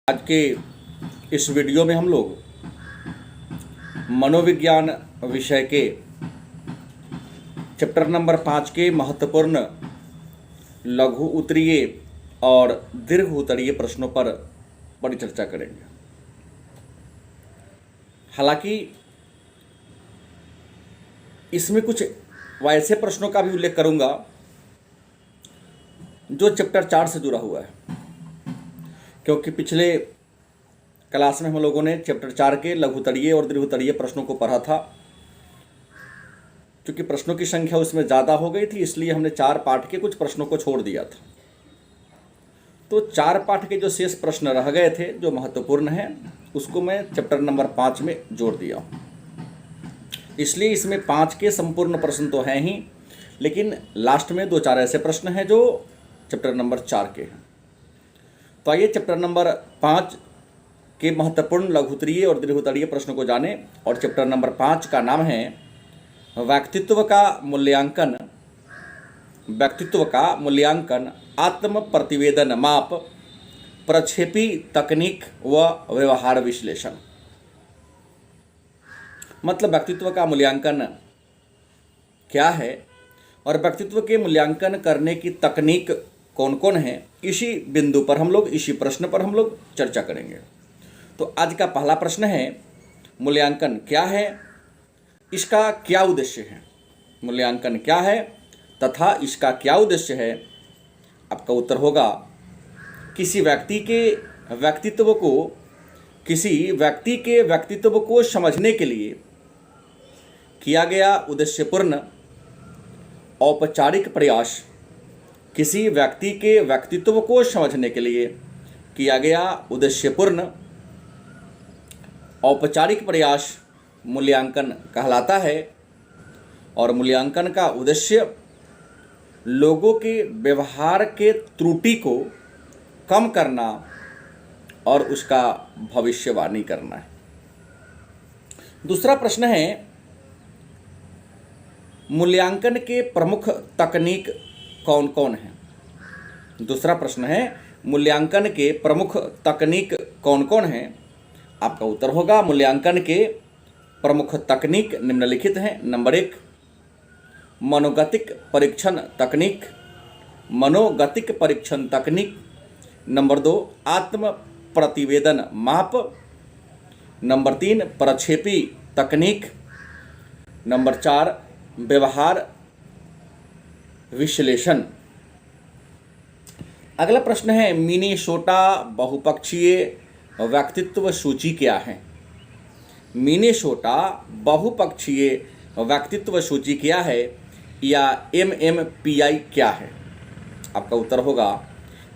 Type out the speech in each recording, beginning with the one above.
आज के इस वीडियो में हम लोग मनोविज्ञान विषय के चैप्टर नंबर 5 के महत्वपूर्ण लघु उत्तरीय और दीर्घ उत्तरीय प्रश्नों पर परिचर्चा करेंगे। हालांकि इसमें कुछ वैसे प्रश्नों का भी उल्लेख करूंगा जो चैप्टर 4 से जुड़ा हुआ है, क्योंकि पिछले क्लास में हम लोगों ने चैप्टर 4 के लघुतरीय और दीर्घोत्तरीय प्रश्नों को पढ़ा था। क्योंकि प्रश्नों की संख्या उसमें ज़्यादा हो गई थी, इसलिए हमने 4 पाठ के कुछ प्रश्नों को छोड़ दिया था। तो 4 पाठ के जो शेष प्रश्न रह गए थे जो महत्वपूर्ण हैं, उसको मैं चैप्टर नंबर 5 में जोड़ दिया। इसलिए इसमें 5 के संपूर्ण प्रश्न तो हैं ही, लेकिन लास्ट में 2-4 ऐसे प्रश्न हैं जो चैप्टर नंबर 4 के हैं। तो आइए चैप्टर नंबर 5 के महत्वपूर्ण लघुत्तरीय और दीर्घोत्तरीय प्रश्नों को जाने। और चैप्टर नंबर 5 का नाम है व्यक्तित्व का मूल्यांकन, आत्म प्रतिवेदन माप, प्रक्षेपी तकनीक व व्यवहार विश्लेषण। मतलब व्यक्तित्व का मूल्यांकन क्या है और व्यक्तित्व के मूल्यांकन करने की तकनीक कौन कौन है, इसी बिंदु पर हम लोग, इसी प्रश्न पर हम लोग चर्चा करेंगे। तो आज का पहला प्रश्न है, मूल्यांकन क्या है, इसका क्या उद्देश्य है। मूल्यांकन क्या है तथा इसका क्या उद्देश्य है। आपका उत्तर होगा, किसी व्यक्ति के व्यक्तित्व को समझने के लिए किया गया उद्देश्यपूर्ण औपचारिक प्रयास। किसी व्यक्ति के व्यक्तित्व को समझने के लिए किया गया उद्देश्यपूर्ण औपचारिक प्रयास मूल्यांकन कहलाता है। और मूल्यांकन का उद्देश्य लोगों के व्यवहार के त्रुटि को कम करना और उसका भविष्यवाणी करना है। दूसरा प्रश्न है, मूल्यांकन के प्रमुख तकनीक कौन कौन हैं। दूसरा प्रश्न है, मूल्यांकन के प्रमुख तकनीक कौन कौन हैं। आपका उत्तर होगा, मूल्यांकन के प्रमुख तकनीक निम्नलिखित हैं। नंबर 1, मनोगतिक परीक्षण तकनीक। नंबर 2, आत्म प्रतिवेदन माप। नंबर 3, प्रक्षेपी तकनीक। नंबर 4, व्यवहार विश्लेषण। अगला प्रश्न है, मिनेसोटा बहुपक्षीय व्यक्तित्व सूची क्या है। मिनेसोटा बहुपक्षीय व्यक्तित्व सूची क्या है या MMPI क्या है। आपका उत्तर होगा,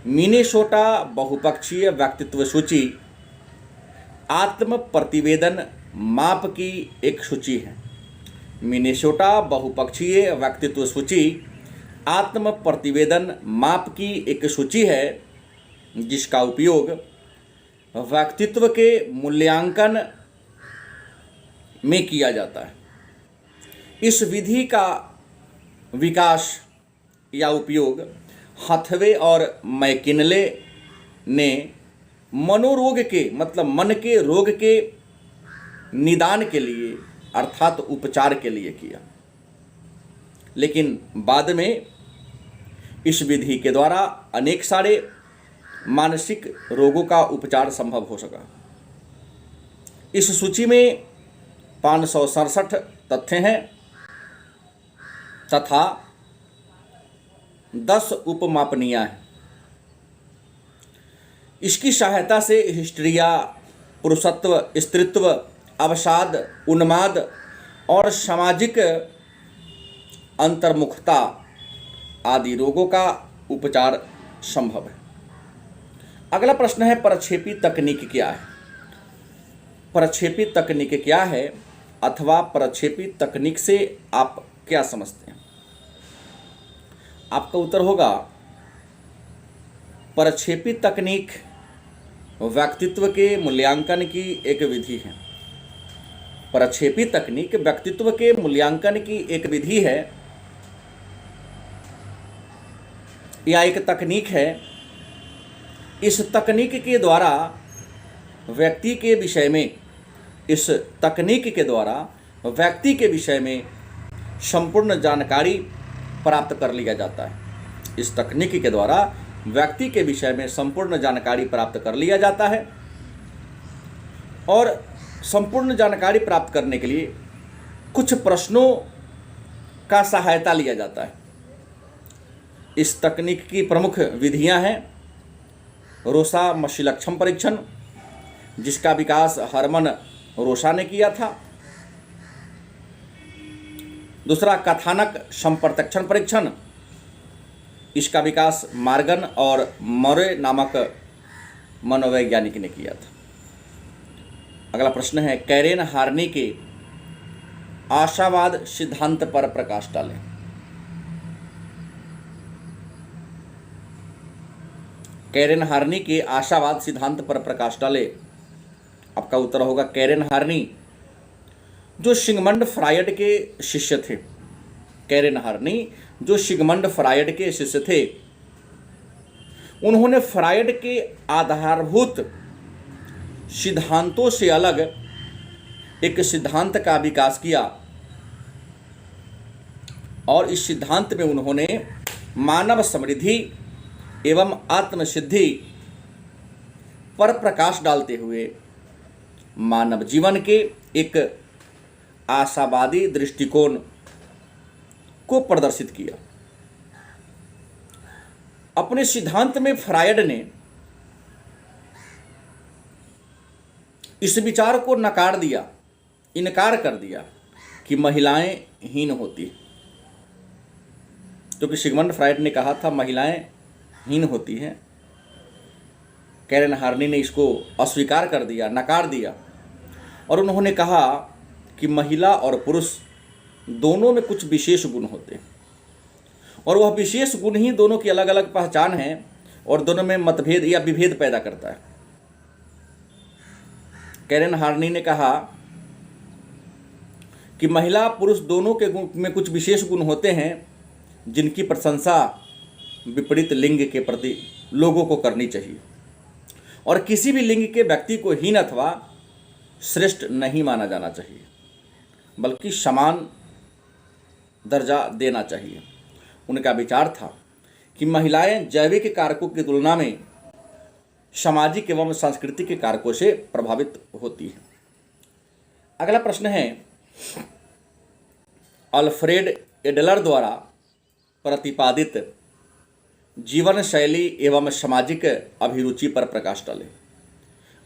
मिनेसोटा बहुपक्षीय व्यक्तित्व सूची आत्म प्रतिवेदन माप की एक सूची है। मिनेसोटा बहुपक्षीय व्यक्तित्व सूची आत्म प्रतिवेदन माप की एक सूची है जिसका उपयोग व्यक्तित्व के मूल्यांकन में किया जाता है। इस विधि का विकास या उपयोग हथवे और मैकिनले ने मनोरोग के मन के रोग के निदान के लिए अर्थात उपचार के लिए किया। लेकिन बाद में इस विधि के द्वारा अनेक सारे मानसिक रोगों का उपचार संभव हो सका। इस सूची में 567 तथ्य हैं तथा 10 उपमापनीय हैं। इसकी सहायता से हिस्ट्रिया, पुरुषत्व, स्त्रीत्व, अवसाद, उन्माद और सामाजिक अंतर्मुखता आदि रोगों का उपचार संभव है। अगला प्रश्न है, प्रक्षेपी तकनीक क्या है। प्रक्षेपी तकनीक क्या है अथवा प्रक्षेपी तकनीक से आप क्या समझते हैं। आपका उत्तर होगा, प्रक्षेपी तकनीक व्यक्तित्व के मूल्यांकन की एक विधि है। प्रक्षेपी तकनीक व्यक्तित्व के मूल्यांकन की एक विधि है या एक तकनीक है। इस तकनीक के द्वारा व्यक्ति के विषय में, इस तकनीक के द्वारा व्यक्ति के विषय में संपूर्ण जानकारी प्राप्त कर लिया जाता है। इस तकनीक के द्वारा व्यक्ति के विषय में संपूर्ण जानकारी प्राप्त कर लिया जाता है और संपूर्ण जानकारी प्राप्त करने के लिए कुछ प्रश्नों का सहायता लिया जाता है। इस तकनीक की प्रमुख विधियां हैं रोसा मशीलक्षण परीक्षण, जिसका विकास हरमन रोसा ने किया था। दूसरा कथानक संप्रत्यक्षण परीक्षण, इसका विकास मार्गन और मोरे नामक मनोवैज्ञानिक ने किया था। अगला प्रश्न है कैरेन हार्नी के आशावाद सिद्धांत पर प्रकाश डालें। कैरेन हार्नी के आशावाद सिद्धांत पर प्रकाश डालें। आपका उत्तर होगा कैरेन हार्नी, जो सिगमंड फ्रायड के शिष्य थे। कैरेन हार्नी जो सिगमंड फ्रायड के शिष्य थे, उन्होंने फ्रायड के आधारभूत सिद्धांतों से अलग एक सिद्धांत का विकास किया और इस सिद्धांत में उन्होंने मानव समृद्धि एवं आत्मसिद्धि पर प्रकाश डालते हुए मानव जीवन के एक आशावादी दृष्टिकोण को प्रदर्शित किया। अपने सिद्धांत में फ्रायड ने इस विचार को नकार दिया, इनकार कर दिया कि महिलाएं हीन होती हैं, क्योंकि सिगमंड फ्रायड ने कहा था महिलाएं हीन होती हैं। कैरेन हार्नी ने इसको अस्वीकार कर दिया, नकार दिया और उन्होंने कहा कि महिला और पुरुष दोनों में कुछ विशेष गुण होते हैं और वह विशेष गुण ही दोनों की अलग अलग पहचान है और दोनों में मतभेद या विभेद पैदा करता है। कैरेन हार्नी ने कहा कि महिला पुरुष दोनों के गुण में कुछ विशेष गुण होते हैं जिनकी प्रशंसा विपरीत लिंग के प्रति लोगों को करनी चाहिए और किसी भी लिंग के व्यक्ति को हीन अथवा श्रेष्ठ नहीं माना जाना चाहिए, बल्कि समान दर्जा देना चाहिए। उनका विचार था कि महिलाएं जैविक कारकों की तुलना में सामाजिक एवं सांस्कृतिक कारकों से प्रभावित होती हैं। अगला प्रश्न है अल्फ्रेड एडलर द्वारा प्रतिपादित जीवन शैली एवं सामाजिक अभिरुचि पर प्रकाश डालें।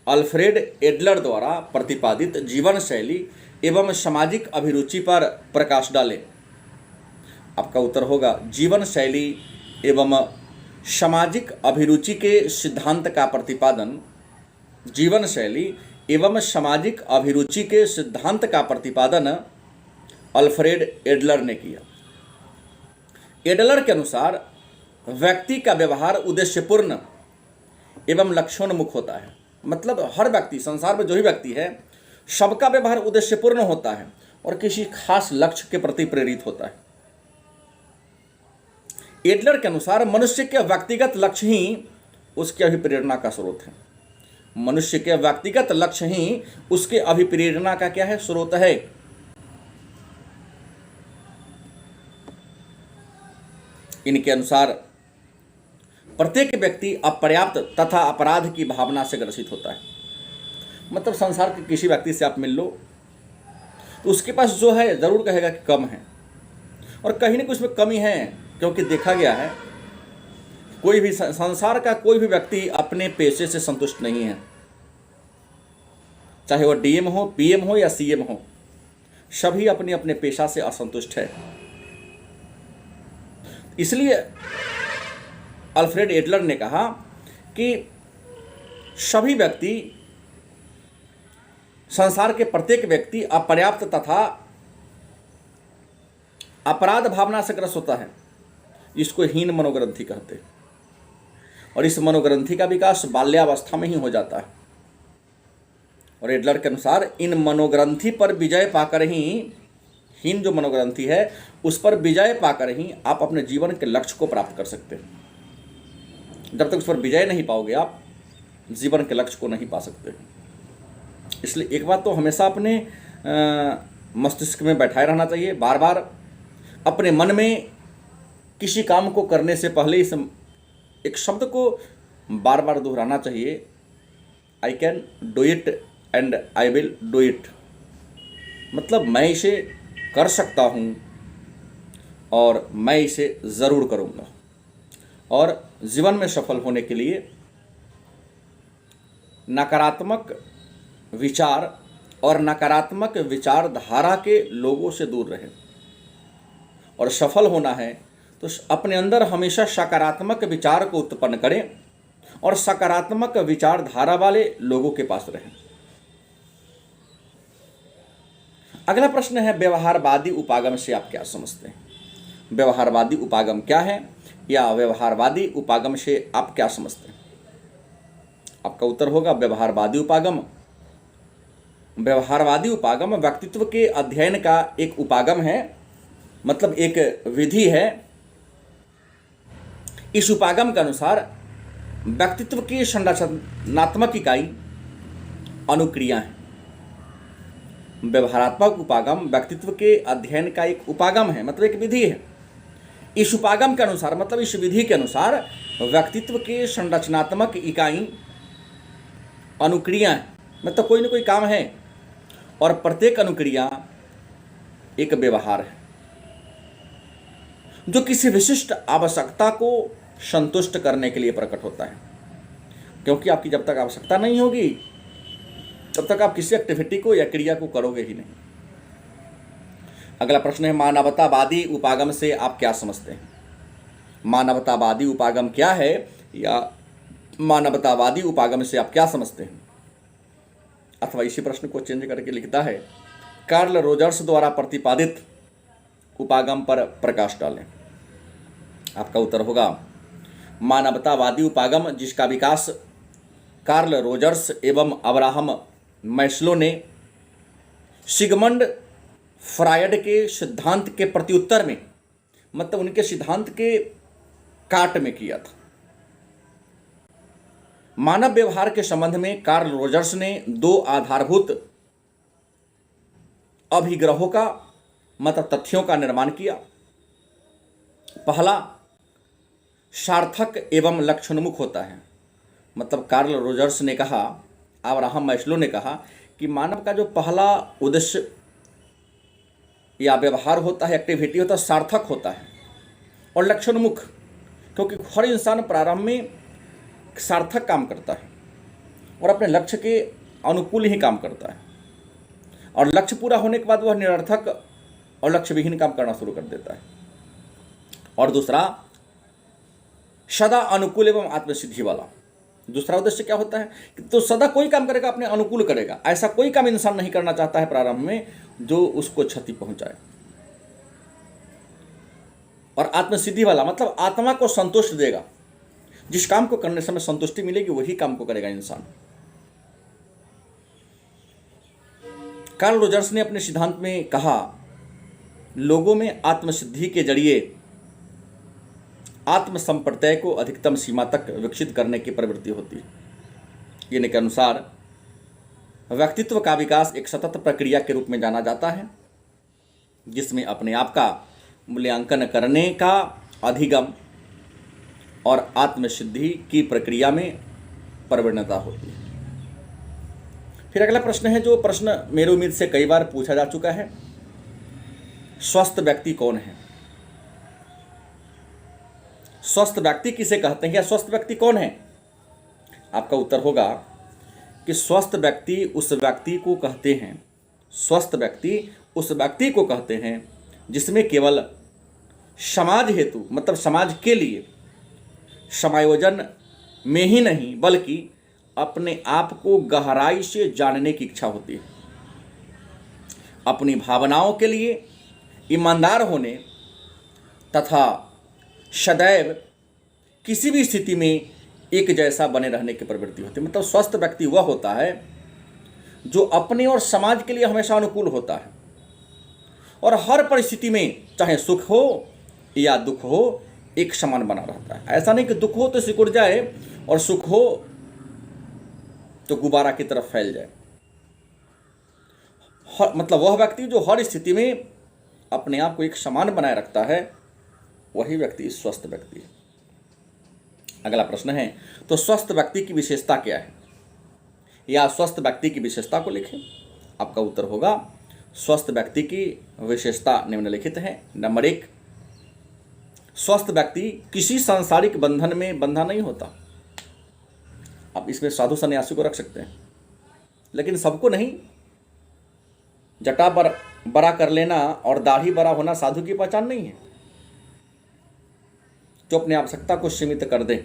अल्फ्रेड एडलर द्वारा प्रतिपादित जीवन शैली एवं सामाजिक अभिरुचि पर प्रकाश डालें। आपका उत्तर होगा जीवन शैली एवं सामाजिक अभिरुचि के सिद्धांत का प्रतिपादन, जीवन शैली एवं सामाजिक अभिरुचि के सिद्धांत का प्रतिपादन अल्फ्रेड एडलर ने किया। एडलर के अनुसार व्यक्ति का व्यवहार उद्देश्यपूर्ण एवं लक्ष्योन्मुख होता है। मतलब हर व्यक्ति, संसार में जो ही व्यक्ति है, सबका व्यवहार उद्देश्यपूर्ण होता है और किसी खास लक्ष्य के प्रति प्रेरित होता है। एडलर के अनुसार मनुष्य के व्यक्तिगत लक्ष्य ही उसके अभिप्रेरणा का स्रोत है। मनुष्य के व्यक्तिगत लक्ष्य ही उसके अभिप्रेरणा का क्या है? स्रोत है। इनके अनुसार प्रत्येक व्यक्ति अपर्याप्त तथा अपराध की भावना से ग्रसित होता है। मतलब संसार के किसी व्यक्ति से आप मिल लो तो उसके पास जो है जरूर कहेगा कि कम है, और कहीं ना कहीं उसमें कमी है, क्योंकि देखा गया है कोई भी संसार का कोई भी व्यक्ति अपने पेशे से संतुष्ट नहीं है, चाहे वह डीएम हो, पीएम हो या सीएम हो, सभी अपने अपने पेशा से असंतुष्ट है। इसलिए अल्फ्रेड एडलर ने कहा कि सभी व्यक्ति, संसार के प्रत्येक व्यक्ति अपर्याप्त तथा अपराध भावना से ग्रस्त होता है। इसको हीन मनोग्रंथि कहते हैं और इस मनोग्रंथि का विकास बाल्यावस्था में ही हो जाता है। और एडलर के अनुसार इन मनोग्रंथि पर विजय पाकर ही, हीन जो मनोग्रंथि है उस पर विजय पाकर ही आप अपने जीवन के लक्ष्य को प्राप्त कर सकते हैं। जब तक उस पर विजय नहीं पाओगे आप जीवन के लक्ष्य को नहीं पा सकते। इसलिए एक बात तो हमेशा अपने मस्तिष्क में बैठाए रहना चाहिए, बार बार अपने मन में किसी काम को करने से पहले इस एक शब्द को बार बार दोहराना चाहिए, I can do it and I will do it. मतलब मैं इसे कर सकता हूँ और मैं इसे ज़रूर करूँगा। और जीवन में सफल होने के लिए नकारात्मक विचार और नकारात्मक विचारधारा के लोगों से दूर रहें। और सफल होना है तो अपने अंदर हमेशा सकारात्मक विचार को उत्पन्न करें और सकारात्मक विचारधारा वाले लोगों के पास रहें। अगला प्रश्न है, व्यवहारवादी उपागम से आप क्या समझते हैं? व्यवहारवादी उपागम क्या है, या व्यवहारवादी उपागम से आप क्या समझते हैं? आपका उत्तर होगा व्यवहारवादी उपागम। व्यवहारवादी उपागम व्यक्तित्व के अध्ययन का एक उपागम है, मतलब एक विधि है। इस उपागम के अनुसार व्यक्तित्व की संरचनात्मक इकाई अनुक्रिया है। व्यवहारात्मक उपागम व्यक्तित्व के अध्ययन का एक उपागम है, मतलब एक विधि है। इस उपागम के अनुसार, मतलब इस विधि के अनुसार व्यक्तित्व के संरचनात्मक इकाई अनुक्रिया है, मतलब कोई न कोई काम है और प्रत्येक अनुक्रिया एक व्यवहार है जो किसी विशिष्ट आवश्यकता को संतुष्ट करने के लिए प्रकट होता है। क्योंकि आपकी जब तक आवश्यकता नहीं होगी तब तक आप किसी एक्टिविटी को या क्रिया को करोगे ही नहीं। अगला प्रश्न है, मानवतावादी उपागम से आप क्या समझते हैं? मानवतावादी उपागम क्या है, या मानवतावादी उपागम से आप क्या समझते हैं? अथवा इसी प्रश्न को चेंज करके लिखता है, कार्ल रोजर्स द्वारा प्रतिपादित उपागम पर प्रकाश डालें। आपका उत्तर होगा मानवतावादी उपागम, जिसका विकास कार्ल रोजर्स एवं अब्राहम मैस्लो ने सिगमंड फ्रायड के सिद्धांत के प्रत्युत्तर में, मतलब उनके सिद्धांत के काट में किया था। मानव व्यवहार के संबंध में कार्ल रोजर्स ने दो आधारभूत अभिग्रहों का, मतलब तथ्यों का निर्माण किया। पहला, सार्थक एवं लक्ष्योन्मुख होता है। मतलब कार्ल रोजर्स ने कहा, अब्राहम मैस्लो ने कहा कि मानव का जो पहला उद्देश्य या व्यवहार होता है, एक्टिविटी होता है, सार्थक होता है और लक्ष्योन्मुख, क्योंकि हर इंसान प्रारंभ में सार्थक काम करता है और अपने लक्ष्य के अनुकूल ही काम करता है, और लक्ष्य पूरा होने के बाद वह निरर्थक और लक्ष्य विहीन काम करना शुरू कर देता है। और दूसरा, सदा अनुकूल एवं आत्मसिद्धि वाला। दूसरा उद्देश्य क्या होता है कि तो सदा कोई काम करेगा अपने अनुकूल करेगा, ऐसा कोई काम इंसान नहीं करना चाहता है प्रारंभ में जो उसको क्षति पहुंचाए। और आत्मसिद्धि वाला मतलब आत्मा को संतुष्ट देगा, जिस काम को करने समय संतुष्टि मिलेगी वही काम को करेगा इंसान। कार्ल रोजर्स ने अपने सिद्धांत में कहा, लोगों में आत्मसिद्धि के जरिए आत्मसंप्रत्यय को अधिकतम सीमा तक विकसित करने की प्रवृत्ति होती है। इनके अनुसार व्यक्तित्व का विकास एक सतत प्रक्रिया के रूप में जाना जाता है, जिसमें अपने आप का मूल्यांकन करने का अधिगम और आत्मसिद्धि की प्रक्रिया में प्रवणता होती है। फिर अगला प्रश्न है, जो प्रश्न मेरी उम्मीद से कई बार पूछा जा चुका है, स्वस्थ व्यक्ति कौन है? स्वस्थ व्यक्ति किसे कहते हैं, या स्वस्थ व्यक्ति कौन है? आपका उत्तर होगा कि स्वस्थ व्यक्ति उस व्यक्ति को कहते हैं, स्वस्थ व्यक्ति उस व्यक्ति को कहते हैं जिसमें केवल समाज हेतु, मतलब समाज के लिए समायोजन में ही नहीं बल्कि अपने आप को गहराई से जानने की इच्छा होती है। अपनी भावनाओं के लिए ईमानदार होने तथा सदैव किसी भी स्थिति में एक जैसा बने रहने की प्रवृत्ति होती है। मतलब स्वस्थ व्यक्ति वह होता है जो अपने और समाज के लिए हमेशा अनुकूल होता है और हर परिस्थिति में, चाहे सुख हो या दुख हो, एक समान बना रहता है। ऐसा नहीं कि दुख हो तो सिकुड़ जाए और सुख हो तो गुब्बारा की तरफ फैल जाए। मतलब वह व्यक्ति जो हर स्थिति में अपने आप को एक समान बनाए रखता है, वही व्यक्ति स्वस्थ व्यक्ति है। अगला प्रश्न है, तो स्वस्थ व्यक्ति की विशेषता क्या है, या स्वस्थ व्यक्ति की विशेषता को लिखें। आपका उत्तर होगा, स्वस्थ व्यक्ति की विशेषता निम्नलिखित है। नंबर 1, स्वस्थ व्यक्ति किसी सांसारिक बंधन में बंधा नहीं होता। आप इसमें साधु सन्यासी को रख सकते हैं, लेकिन सबको नहीं। जटा बड़ा कर लेना और दाढ़ी बड़ा होना साधु की पहचान नहीं है। जो अपनी आवश्यकता को सीमित कर दे,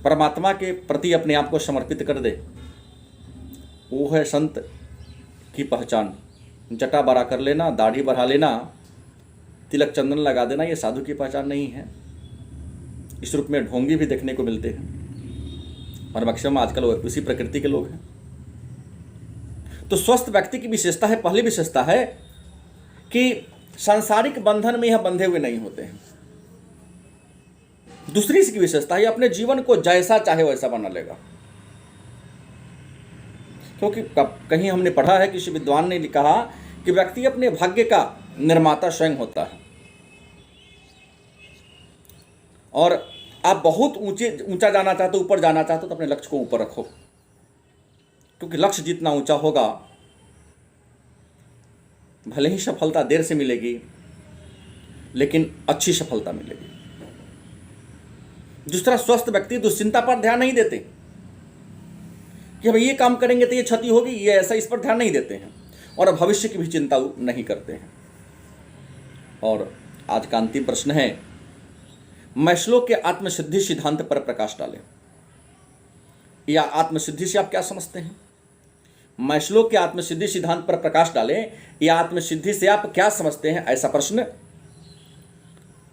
परमात्मा के प्रति अपने आप को समर्पित कर दे, वो है संत की पहचान। जटा बड़ा कर लेना, दाढ़ी बढ़ा लेना, तिलक चंदन लगा देना, ये साधु की पहचान नहीं है। इस रूप में ढोंगी भी देखने को मिलते हैं और मैक्सिमम आजकल उसी प्रकृति के लोग हैं। तो स्वस्थ व्यक्ति की विशेषता है, पहली विशेषता है कि सांसारिक बंधन में यह बंधे हुए नहीं होते हैं। दूसरी इसकी विशेषता है, अपने जीवन को जैसा चाहे वैसा बना लेगा। क्योंकि कहीं हमने पढ़ा है, किसी विद्वान ने कहा कि व्यक्ति अपने भाग्य का निर्माता स्वयं होता है। और आप बहुत ऊंचा जाना चाहते हो, ऊपर जाना चाहते हो, तो अपने लक्ष्य को ऊपर रखो, क्योंकि लक्ष्य जितना ऊंचा होगा, भले ही सफलता देर से मिलेगी, लेकिन अच्छी सफलता मिलेगी। दूसरा, स्वस्थ व्यक्ति दुश्चिंता पर ध्यान नहीं देते कि भाई ये काम करेंगे तो ये क्षति होगी, ये ऐसा, इस पर ध्यान नहीं देते हैं और भविष्य की भी चिंता नहीं करते हैं। और आज का अंतिम प्रश्न है, मैस्लो के आत्मसिद्धि सिद्धांत पर प्रकाश डालें। या आत्मसिद्धि से आप क्या समझते हैं? मैस्लो के आत्मसिद्धि सिद्धांत पर प्रकाश डालें, या आत्मसिद्धि से आप क्या समझते हैं, ऐसा प्रश्न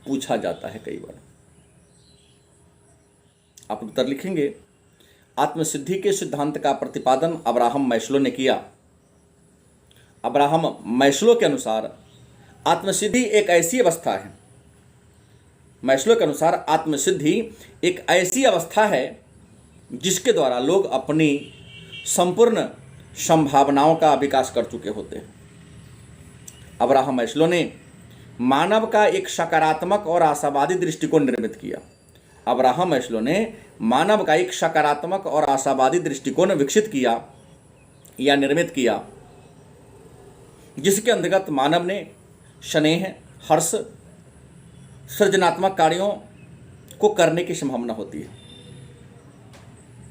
पूछा जाता है कई बार। आप उत्तर लिखेंगे, आत्मसिद्धि के सिद्धांत का प्रतिपादन अब्राहम मैस्लो ने किया। अब्राहम मैस्लो के अनुसार आत्मसिद्धि एक ऐसी अवस्था है, मैस्लो के अनुसार आत्मसिद्धि एक ऐसी अवस्था है जिसके द्वारा लोग अपनी संपूर्ण संभावनाओं का विकास कर चुके होते हैं। अब्राहम मैस्लो ने मानव का एक सकारात्मक और आशावादी दृष्टिकोण निर्मित किया। अब्राहम मैस्लो ने मानव का एक सकारात्मक और आशावादी दृष्टिकोण विकसित किया या निर्मित किया, जिसके अंतर्गत मानव ने स्नेह, हर्ष, सृजनात्मक कार्यों को करने की संभावना होती है।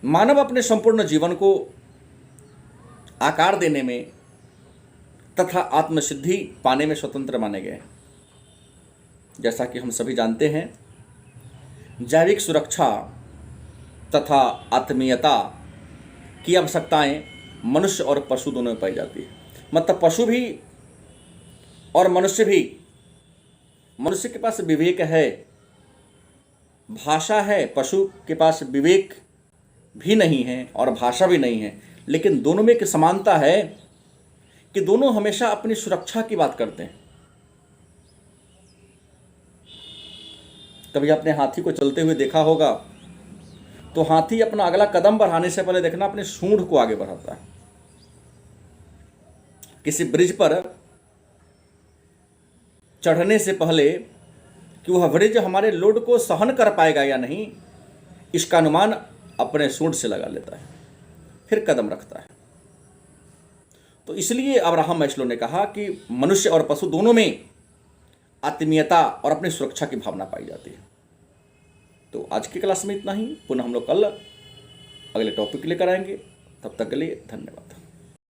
मानव अपने संपूर्ण जीवन को आकार देने में तथा आत्मसिद्धि पाने में स्वतंत्र माने गए। जैसा कि हम सभी जानते हैं, जैविक सुरक्षा तथा आत्मीयता की आवश्यकताएं मनुष्य और पशु दोनों में पाई जाती है। मतलब पशु भी और मनुष्य भी, मनुष्य के पास विवेक है, भाषा है, पशु के पास विवेक भी नहीं है और भाषा भी नहीं है, लेकिन दोनों में एक समानता है कि दोनों हमेशा अपनी सुरक्षा की बात करते हैं। कभी आपने हाथी को चलते हुए देखा होगा, तो हाथी अपना अगला कदम बढ़ाने से पहले देखना अपने सूंड को आगे बढ़ाता है। किसी ब्रिज पर चढ़ने से पहले कि वह ब्रिज हमारे लोड को सहन कर पाएगा या नहीं, इसका अनुमान अपने सूंड से लगा लेता है, फिर कदम रखता है। तो इसलिए अब्राहम मैस्लो ने कहा कि मनुष्य और पशु दोनों में आत्मीयता और अपनी सुरक्षा की भावना पाई जाती है। तो आज की क्लास में इतना ही। पुनः हम लोग कल अगले टॉपिक लेकर आएंगे। तब तक के लिए धन्यवाद।